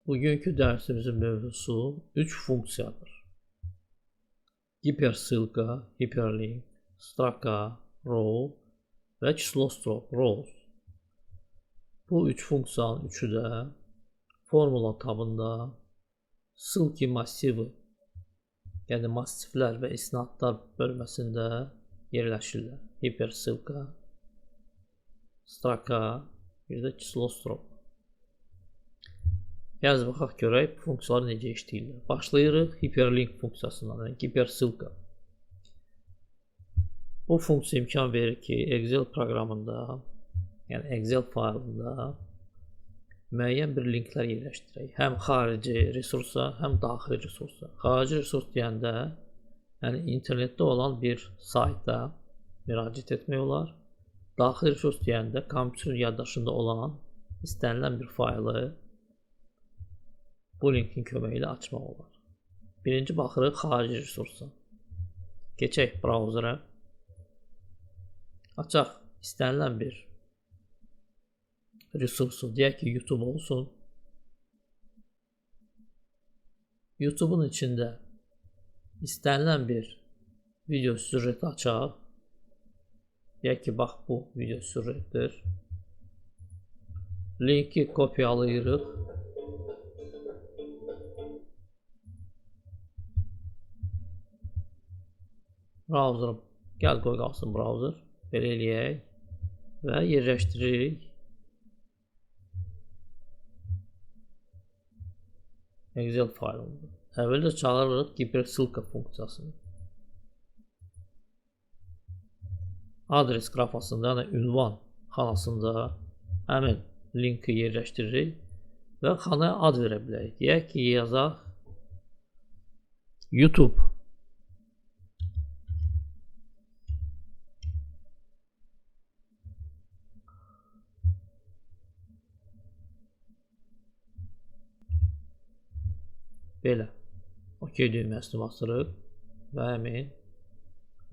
Bugünkü dersimizin mevzusu 3 funksiyadır. Hipersılka, hyperlink, straka, row və çislostrof, rows. Bu 3 funksiyanın üçü də formula tabında sılki massivi, yəni massivlər və istinadlar bölməsində yerləşirlər. Hipersılka, straka, bir də çislostrof. Yaz baxaq görək bu funksiyalar necə işləyirlər. Başlayırıq hyperlink funksiyasından, yəni hipersılka. Bu funksiya imkan verir ki, Excel proqramında, yəni Excel faylında müəyyən bir linklər yerləşdirək. Həm xarici resursa, həm daxili resursa. Xarici resurs deyəndə, yəni internetdə olan bir saytda müraciət etmək olar. Daxili resurs deyəndə kompüterin yaddaşında olan istənilən bir faylı bu linkin köməyi ilə açmaq olar. Birinci baxırıq xarici resursa. Keçək brauzera. Açaq istənilən bir resursu. Deyək ki, YouTube olsun. YouTube'un içində istənilən bir video süjeti açaq. Deyək ki, bax bu video süjetdir. Linki kopyalayırıq. Browser, gəl qoy qalsın browser. Belə eləyək və yerləşdiririk. Excel faylında. Əvvəlcə çağırırıq hipersılka funksiyasını. Adres qrafasında, yəni ünvan xanasında həmin linki yerləşdiririk və xanaya ad verə bilərik. Deyək ki, yazaq YouTube. Belə. OK düyməsini basırıq və həmin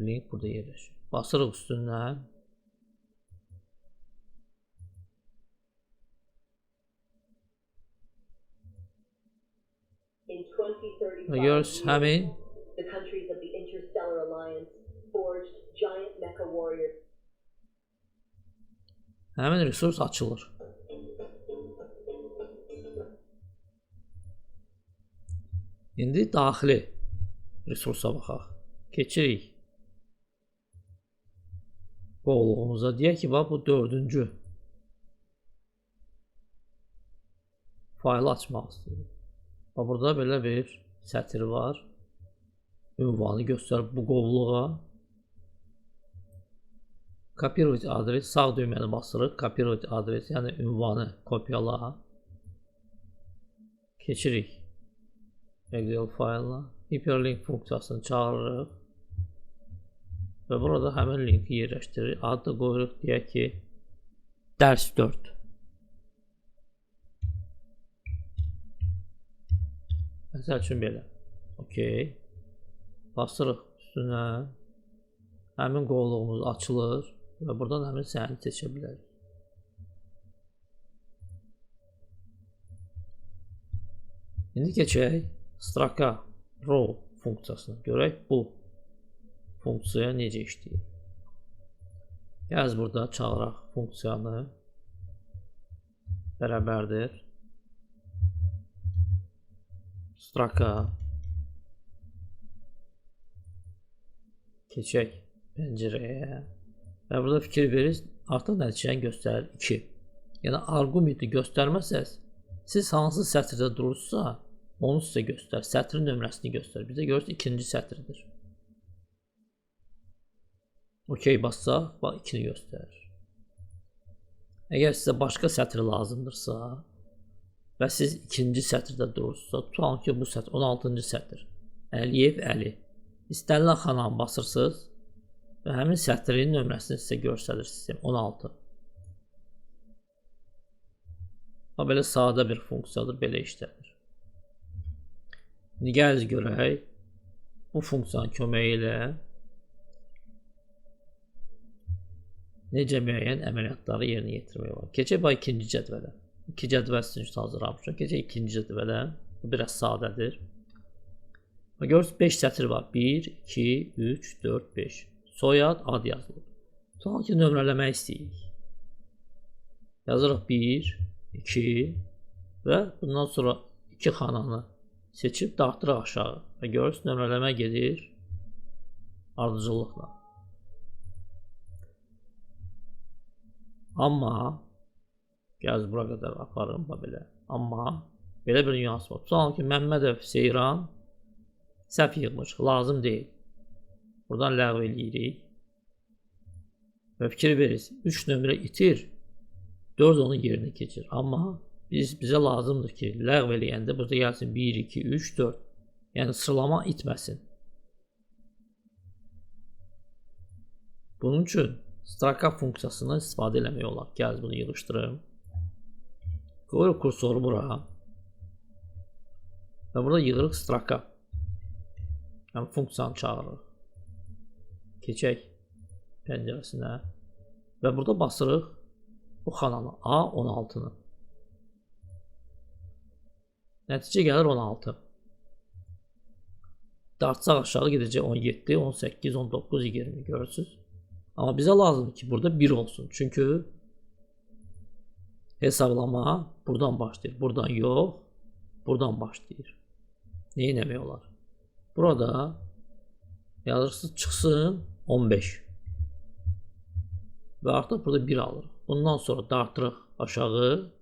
link burada yerləşir. Basırıq üstündən. Və görürsünüz həmin resurs açılır. İndi daxili resursa baxaq. Keçirik qovluğumuza. Deyək ki, bax bu 4-cü faylı açmaq istəyir. Bax burada belə bir sətr var. Ünvanı göstərir bu qovluğa. Kopyalay adres, sağ düyməni basırıq. Kopyalay adres, yəni ünvanı kopyala. Keçirik Excel faylına. Hyperlink funksiyasını çağırırıq. Və burada həmin linki yerləşdirir. Adı da qoyuruq, deyək ki, dərs 4. Məsəl üçün belə. OK. Basırıq üstünə. Həmin qovluğumuz açılır və buradan həmin səhəni seçə bilərik. İndi keçək straka, row funksiyasına. Görək bu funksiya necə işləyir. Yaz burada çağıraq funksiyanı. Bərabərdir. Straka. Keçək pəncərəyə. Və burada fikir verirsiniz, artıq nəticəni göstərir 2. Yəni arqumenti göstərməsəz, siz hansı sətirdə durursa, onu sizə göstərir. Sətrin nömrəsini göstərir. Bizə görürsünüz ikinci sətirdir. OK bassaq, bax 2-ni göstərir. Əgər sizə başqa sətr lazımdırsa və siz ikinci sətirdə durursa, tutalım ki, bu sətr 16-cı sətr. Əliyev Əli. İstənilən xananı basırsınız və həmin sətrin nömrəsini sizə göstərir sistem 16. Bu belə sadə bir funksiyadır, belə işlədir. İndi gəliz görək, bu funksiyanın köməyi ilə necə müəyyən əməliyyatları yerinə yetirmək olar. Keçək bax ikinci cədvələ. İki cədvəl sizin üçün hazırlamışam. Keçək ikinci cədvələ. Bu biraz sadədir. Görürsünüz 5 sətr var. 1, 2, 3, 4, 5. Soyad, ad yazılır. Sonra ki nömrələmək istəyirik. Yazırıq 1, 2 və bundan sonra 2 xananı seçib dartırıq aşağı. Və görürsünüz nömrələmə gedir ardıcıllıqla. Amma gəl bura qədər aparım belə. Amma belə bir nüans var. Sonra ki Məmmədov Seyran səhv yığmış, lazım deyil. Buradan ləğv eləyirik. Və fikir verirsiniz. 3 nömrə itir, 4 onun yerinə keçir. Amma bizə lazımdır ki, ləğv eləyəndə burada gəlsin 1, 2, 3, 4. Yəni sıralama itməsin. Bunun üçün straka funksiyasından istifadə eləmək olar. Gəl bunu yığışdırım. Qoyuruq kursoru bura. Və burada yığırıq straka. Yəni funksiyanı çağırırıq. Keçək pəncərəsinə. Və burada basırıq bu xananı A16-nı. Nəticə gəlir 16. Dartsaq aşağı gedəcək 17, 18, 19, 20 görürsünüz. Amma bizə lazımdır ki burada 1 olsun. Çünki hesablama buradan başlayır. Buradan yox, buradan başlayır. Neyi eləmək olar? Burada yazırsınız çıxsın 15. Və artıq burada 1 alırıq. Bundan sonra dartırıq aşağı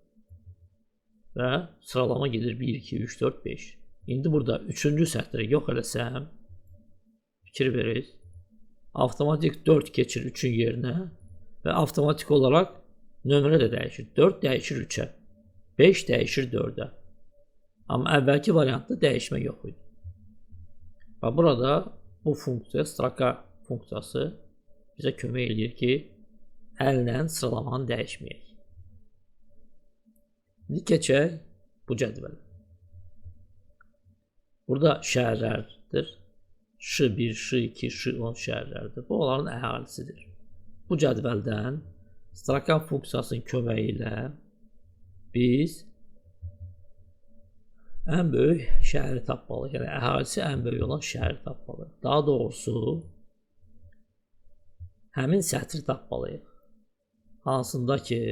və sıralama gedir 1, 2, 3, 4, 5. İndi burada 3-cü sətri yox eləsəm, fikir verir. Avtomatik 4 keçir 3-ün yerinə və avtomatik olaraq nömrə də dəyişir. 4 dəyişir 3-ə, 5 dəyişir 4-ə. Amma əvvəlki variantda dəyişmə yox idi. Və burada bu funksiya, straka funksiyası bizə kömək edir ki, əllə sıralamanı dəyişməyək. İndi keçək bu cədvələ. Burada şəhərlərdir. Ş1, Ş2, Ş10 şəhərlərdir. Bu onların əhalisidir. Bu cədvəldən straka funksiyasının köməyi ilə biz ən böyük şəhəri tapmalıyıq. Yəni əhalisi ən böyük olan şəhəri tapmalıyıq. Daha doğrusu həmin sətri tapmalıyıq. Hansında ki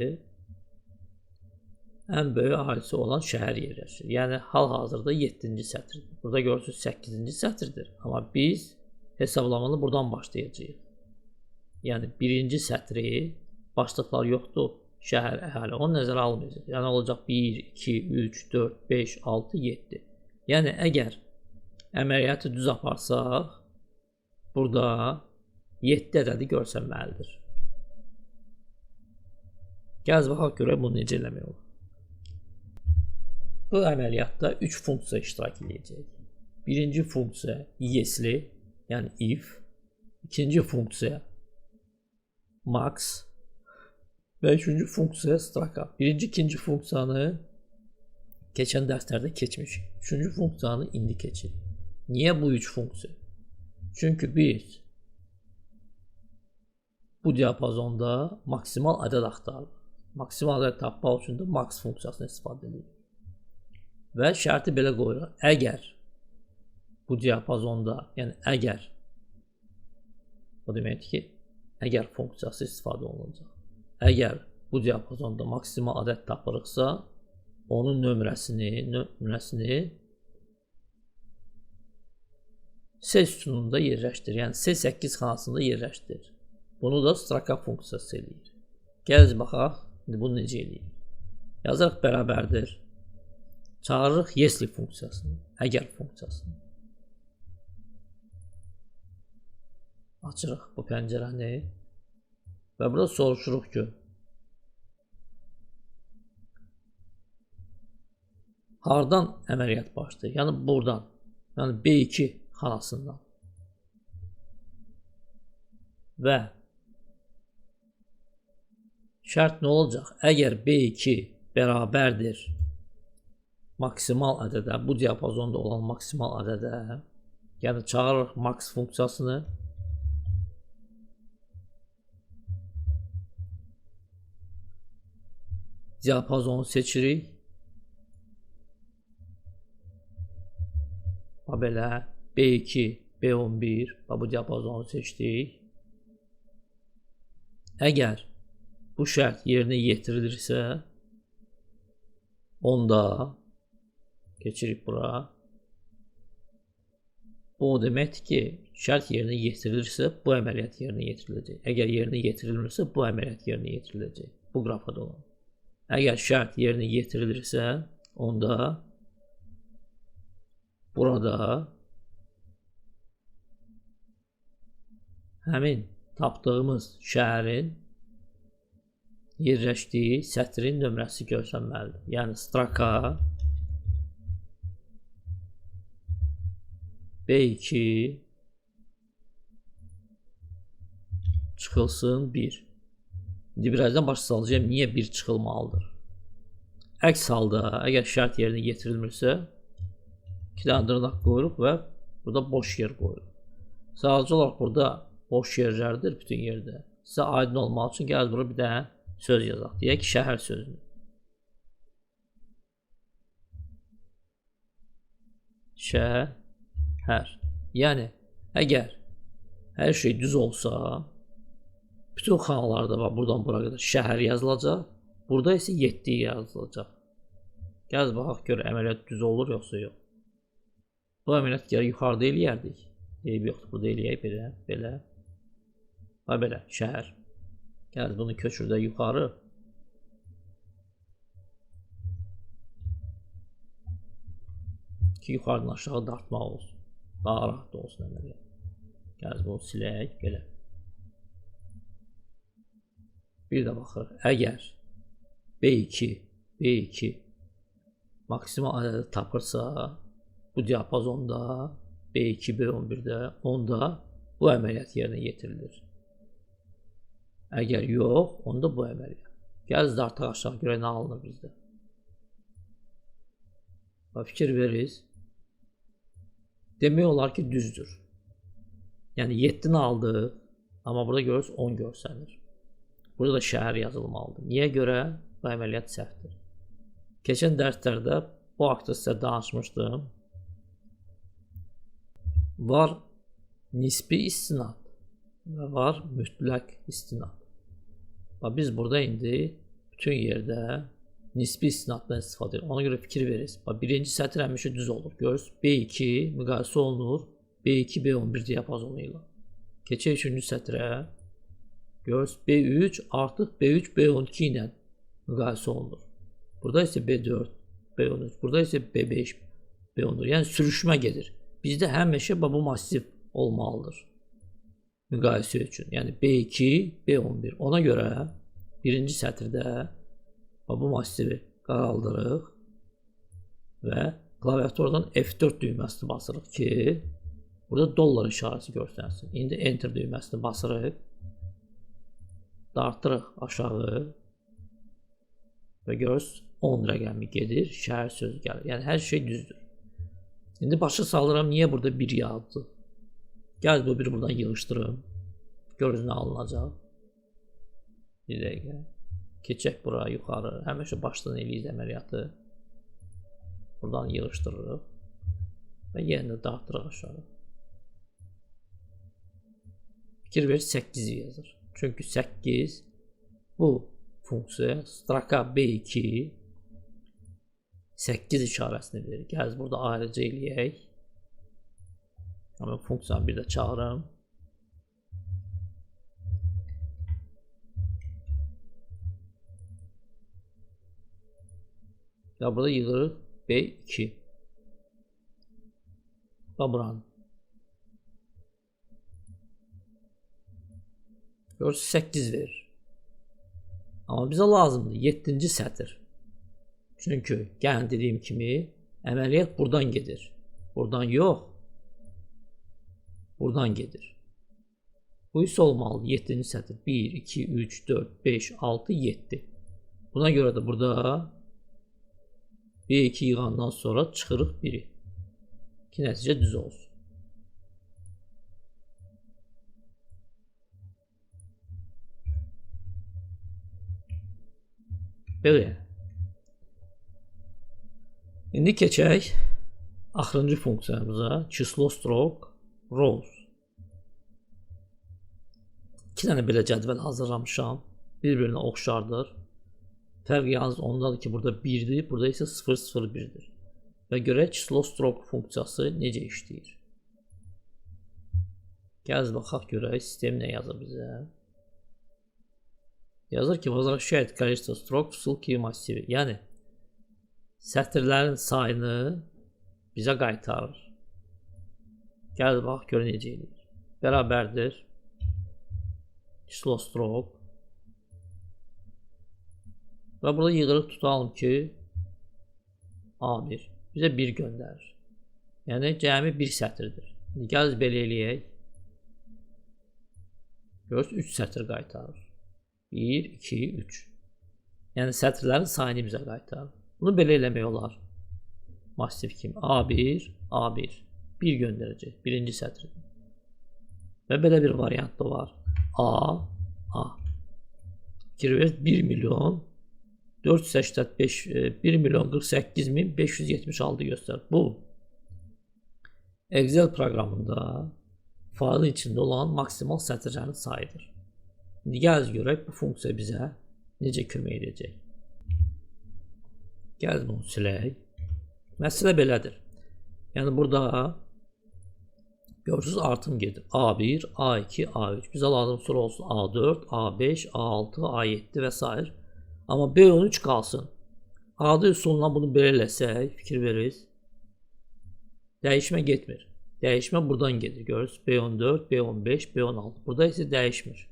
ən böyük əhalisi olan şəhər yerləşir. Yəni hal-hazırda 7-ci sətirdir. Burada görürsünüz 8-ci sətirdir. Amma biz hesablamanı buradan başlayacağıq. Yəni birinci sətri başlıqlar yoxdur. Şəhər, əhali onu nəzərə almayacaq. Yəni olacaq 1, 2, 3, 4, 5, 6, 7. Yəni əgər əməliyyatı düz aparsaq burada 7 ədədi görsənməlidir. Gəl baxaq görək bunu necə eləmək olur. Bu əməliyyatda 3 funksiya iştirak edəcək. Birinci funksiya yesli, yəni if. İkinci funksiya max və üçüncü funksiya straka. Birinci, ikinci funksiyanı keçən dərslərdə keçmişik. Üçüncü funksiyanı indi keçirik. Niyə bu 3 funksiya? Çünki biz bu diapazonda maksimal ədəd axtarırıq. Maksimal ədəd tapmaq üçün də max funksiyasını istifadə edirik. Və şərti belə qoyuruq. Əgər bu diapazonda, yəni əgər, o deməkdir ki, əgər funksiyası istifadə olunacaq. Əgər bu diapazonda maksimal ədəd tapırıqsa, onun nömrəsini C sütununda yerləşdir. Yəni C8 xanasında yerləşdir. Bunu da straka funksiyası eləyir. Gəl baxaq, indi bunu necə eləyir. Yazırıq bərabərdir. Çağırırıq yesli funksiyasını, əgər funksiyasını. Açırıq bu pəncərəni və burada soruşuruq ki, hardan əməliyyat başlayır? Yəni buradan, yəni B2 xanasından. Və şərt nə olacaq? Əgər B2 bərabərdir maksimal ədədə, bu diapazonda olan maksimal ədədə, yəni çağırırıq max funksiyasını diapazonu seçirik. Belə B2, B11 bu diapazonu seçdik. Əgər bu şərt yerinə yetirilirsə, onda keçirik bura. Bu o deməkdir ki, şərt yerinə yetirilirsə, bu əməliyyat yerinə yetiriləcək. Əgər yerinə yetirilmirsə, bu əməliyyat yerinə yetiriləcək. Bu qrafada olan. Əgər şərt yerinə yetirilirsə, onda burada həmin tapdığımız şəhərin yerləşdiyi sətrin nömrəsi görsənməlidir. Yəni straka B2 çıxılsın 1. İndi birazdan başa salacağım niyə 1 çıxılmalıdır. Əks halda əgər şərt yerinə yetirilmirsə, 2 dənə dırnaq qoyuruq və burada boş yer qoyuruq. Sadəcə olaraq burada boş yerlərdir bütün yerdə. Sizə aydın olmaq üçün gəl bura bir dənə söz yazaq. Deyək ki, şəhər sözünü. Şəhər. Yəni, əgər hər şey düz olsa, bütün xanalarda var, buradan bura qədər şəhər yazılacaq. Burada isə 7 yazılacaq. Gəl baxaq gör əməliyyat düz olur yoxsa yox. Bu əməliyyat gərək yuxarıda eləyərdik. Eyb yoxdur, burada eləyək belə. Belə, şəhər. Gəl bunu köçürdə yuxarı. Ki, yuxarıdan aşağı dartmaq olsun. Daha rahat olsun əməliyyat. Gəl bunu silək, belə. Bir də baxırıq. Əgər B2 maksimum ədədi tapırsa, bu diapazonda B2, B11-də, onda bu əməliyyat yerinə yetirilir. Əgər yox, onda bu əməliyyat. Gəl dartaq aşağı görə nə alınır bizdə. Fikir veririz. Demək olar ki, düzdür. Yəni 7-ni aldıq, amma burada görürüz 10 görsənir. Burada da şəhər yazılmalıdır. Niyə görə? Bu əməliyyat səhvdir. Keçən dərslərdə bu haqda sizə danışmışdım. Var nisbi istinad və var mütləq istinad. Biz burada indi bütün yerdə nisbi istinaddan istifadə edirik. Ona görə fikir verirsiniz. Birinci sətir həmişə düz olur. Görürsünüz, B2 müqayisə olunur B2, B11 diapazonu ilə. Keçək 3-cü sətrə. Görürsünüz, B3 artıq B3, B12 ilə müqayisə olunur. Burada isə B4, B13, burada isə B5, B14. Yəni sürüşmə gedir. Bizdə həmişə bu massiv olmalıdır müqayisə üçün. Yəni B2, B11. Ona görə birinci sətirdə bu massivi qaraldırıq və klaviaturdan F4 düyməsini basırıq ki, burada dollar işarəsi görsənsin. İndi Enter düyməsini basırıq, dartırıq aşağı və görürsünüz 10 rəqəmi gedir, şəhər sözü gəlir. Yəni hər şey düzdür. İndi başa salıram, niyə burada 1 yazdı? Gəl bu biri buradan yığışdırım. Görürüz nə alınacaq. Bir dəqiqə. Keçək bura yuxarı. Həmişə başdan eləyirik əməliyyatı. Buradan yığışdırırıq. Və yenə də dartırıq aşağı. Fikir verir 8 yazır. Çünki 8 bu funksiya straka B2 8 işarəsini verir. Gəl burada ayrıca eləyək. Amma funksiyanı bir də çağırım. Ya burada yığırıq B2. Buranın. Görürsünüz 8 verir. Amma bizə lazımdır 7-ci sətir. Çünki gəlin dediyim kimi əməliyyat buradan gedir. Buradan yox. Buradan gedir. Bu isə olmalı 7-ci sətir. 1, 2, 3, 4, 5, 6, 7. Buna görə də burada B2 yığandan sonra çıxırıq 1-i. Ki nəticə düz olsun. Belə. İndi keçək axırıncı funksiyamıza, çislo stroke rows. 2 dənə belə cədvəl hazırlamışam. Bir-birinə oxşardır. Fərq yalnız ondadır ki, burada 1-dir, burada isə 0,01-dir. Və görək çislo stroke funksiyası necə işləyir. Gəl baxaq görək sistem nə yazır bizə. Yazır ki, возвращает количество строк в ссылке массиве. Yəni sətirlərin sayını bizə qaytarır. Gəl bax gör necə eləyir. Bərabərdir çislo stroke. Və burada yığırıq tutalım ki A1 bizə 1 göndərir. Yəni cəmi 1 sətirdir. Gəl belə eləyək. Görürsünüz 3 sətir qaytarır. 1, 2, 3. Yəni sətirlərin sayını bizə qaytarır. Bunu belə eləmək olar. Massiv kimi A1, A1. 1 göndərəcək. Birinci sətirdir. Və belə bir variant da var. A, A. Fikir ver 1 milyon 485 1 milyon 48 min 576 göstərir. Bu Excel proqramında faylın içində olan maksimal sətirlərin sayıdır. İndi gəl görək bu funksiya bizə necə kömək edəcək. Gəl bunu silək. Məsələ belədir. Yəni burada görürsünüz artım gedir. A1, A2, A3. Bizə lazım sonra olsun A4, A5, A6, A7 və s. Amma B13 qalsın. Adı üsulundan bunu belə eləsək, fikir verirsiniz. Dəyişmə getmir. Dəyişmə buradan gedir. Görürsünüz B14, B15, B16. Burada isə dəyişmir.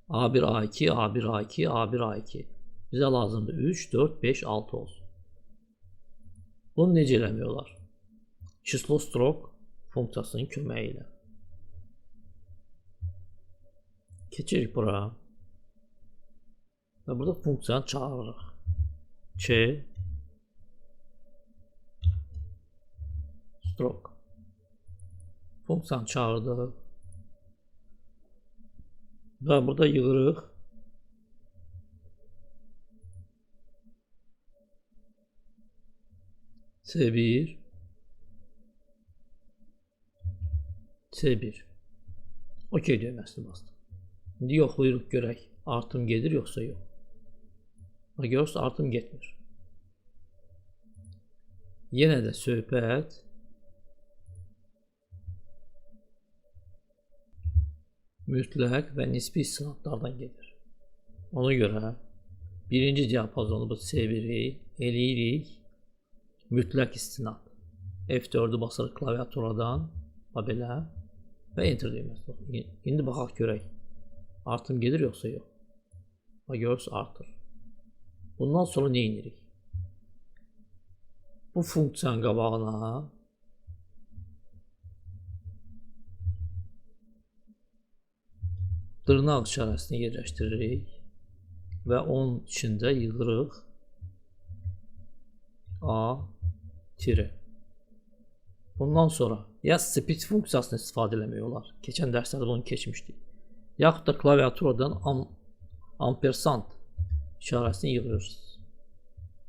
A1, A2, A1, A2, A1, A2. Bizə lazımdır 3, 4, 5, 6 olsun. Bunu necə eləmək olar? Çislo stroke funksiyasının köməyi ilə. Keçirik bura. Və burada funksiyanı çağırırıq. Ç stroke. Funksiyanı çağırdıq. Və burada yığırıq. C1 C1 OK düyməsini bastım. İndi yoxlayırıq görək. Artım gedir yoxsa yox. Görürsünüz artım getmir. Yenə də söhbət mütləq və nisbi istinadlardan gedir. Ona görə birinci diapazonu bu C1-i eləyirik mütləq istinad. F4-ü basırıq klaviaturadan belə və enter düyməsi. İndi baxaq görək. Artım gedir yoxsa yox. Görürsünüz artır. Bundan sonra nə edirik? Bu funksiyanın qabağına dırnaq işarəsini yerləşdiririk və onun içində yığırıq A tire. Bundan sonra ya split funksiyasını istifadə eləmək olar. Keçən dərslərdə bunu keçmişdik. Yaxud da klaviaturadan ampersand işarəsini yığırırsınız.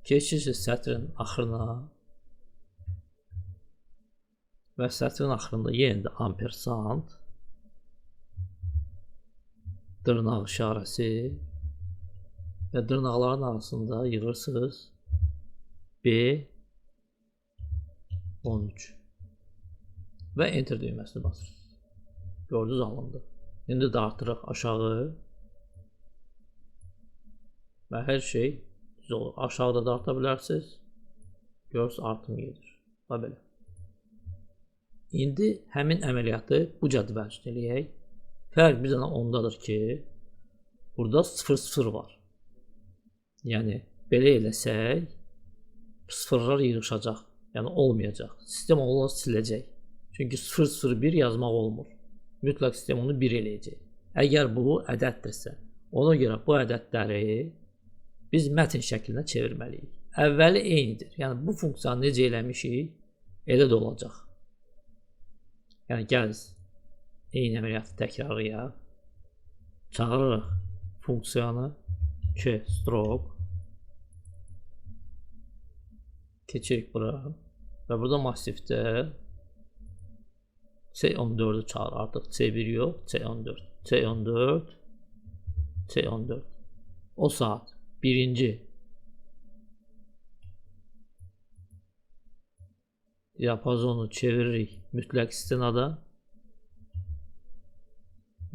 Keçirsiniz sətrin axırına və sətrin axırında yenə də ampersand dırnaq işarəsi və dırnaqların arasında yığırsınız B13 və enter düyməsini basırsınız. Gördünüz alındı. İndi də artırıq aşağı və hər şey düz olur. Aşağıda da arta bilərsiniz. Görürsünüz artım gedir. Və belə. İndi həmin əməliyyatı bu cədvəldə eləyək. Fərq bir dənə ondadır ki, burada 0,0 var. Yəni belə eləsək sıfırlar yığışacaq. Yəni olmayacaq. Sistem onu siləcək. Çünki 0,01 yazmaq olmur. Mütləq sistem onu 1 eləyəcək. Əgər bu ədəddirsə, ona görə bu ədədləri biz mətn şəklinə çevirməliyik. Əvvəli eynidir. Yəni bu funksiyanı necə eləmişik, elə də olacaq. Yəni gəl eyni əməliyyatı təkrarlayaq. Çağırırıq funksiyanı Q stroke Keçirik bura. Və burada massivdə C14'ü çağır. Artıq C1 yox, C14. C14, C14. O saat birinci diapazonu çeviririk mütləq istinada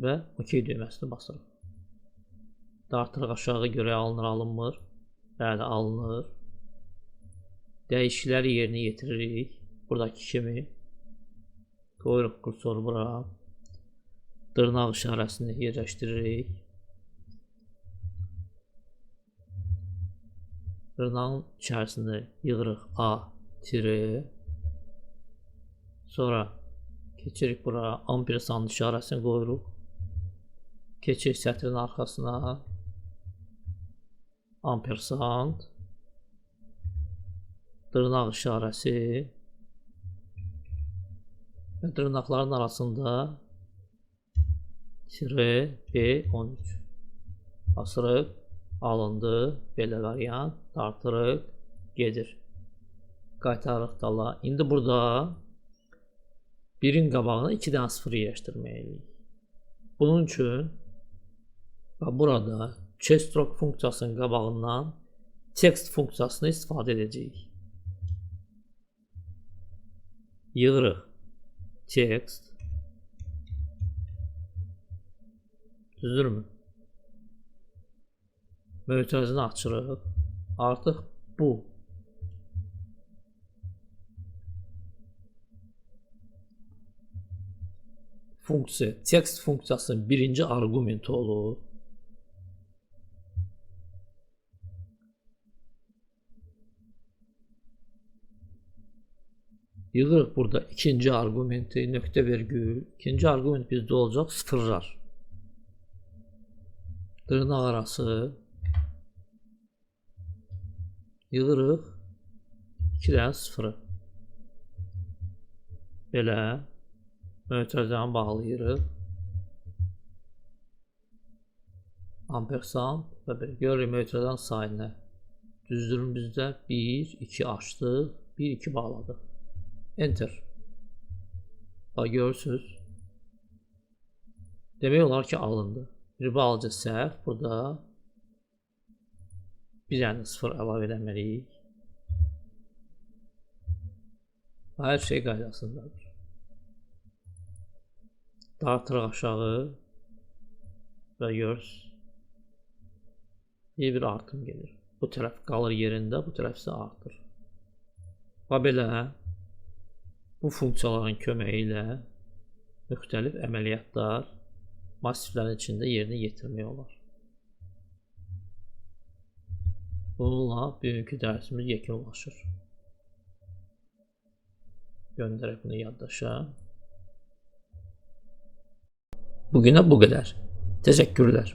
və OK düyməsini basırıq. Dartırıq aşağı görə alınır, alınmır. Bəli, alınır. Dəyişiklikləri yerinə yetiririk. Buradakı kimi qoyuruq kursoru bura. Dırnaq işarəsini yerləşdiririk. Dırnağın içərisində yığırıq A tiri. Sonra keçirik bura. Ampersand işarəsini qoyuruq. Keçirik sətrin arxasına. Ampersand. Dırnaq işarəsi. Və dırnaqların arasında tire B13. Basırıq. Alındı. Belə variant. Dartırıq. Gedir. Qaytarıq dala. İndi burada birin qabağına 2 dənə 0 yerləşdirməliyik. Bunun üçün burada keystroke funksiyasının qabağından text funksiyasını istifadə edəcəyik. Yığırıq text. Düzdürmü? Mötərizini açırıq. Artıq bu funksiya, text funksiyasının birinci arqumenti olur. Yığırıq burada ikinci arqumenti, nöqtə vergül. İkinci arqument bizdə olacaq sıfırlar. Dırnaq arası. Yığırıq 2 dənə sıfırı. Belə mötərizəni bağlayırıq. Ampersand və belə görürük mötərizənin sayını. Düzdürün bizdə 1, 2 açdıq, 1, 2 bağladıq. Enter. Bax görürsünüz. Demək olar ki alındı. Bir balaca səhv burada. Bir dənə 0 əlavə etməliyik. Hər şey qaydasındadır. Dartırıq aşağı və görürsünüz. Bir artım gelir. Bu tərəf qalır yerində, bu tərəf isə artır. Və belə bu funksiyaların köməyi ilə müxtəlif əməliyyatlar massivlərin içində yerinə yetirmək olar. Bununla bugünkü dərsimiz yekunlaşır. Göndərək bunu yaddaşa. Bugünə bu qədər. Təşəkkürlər.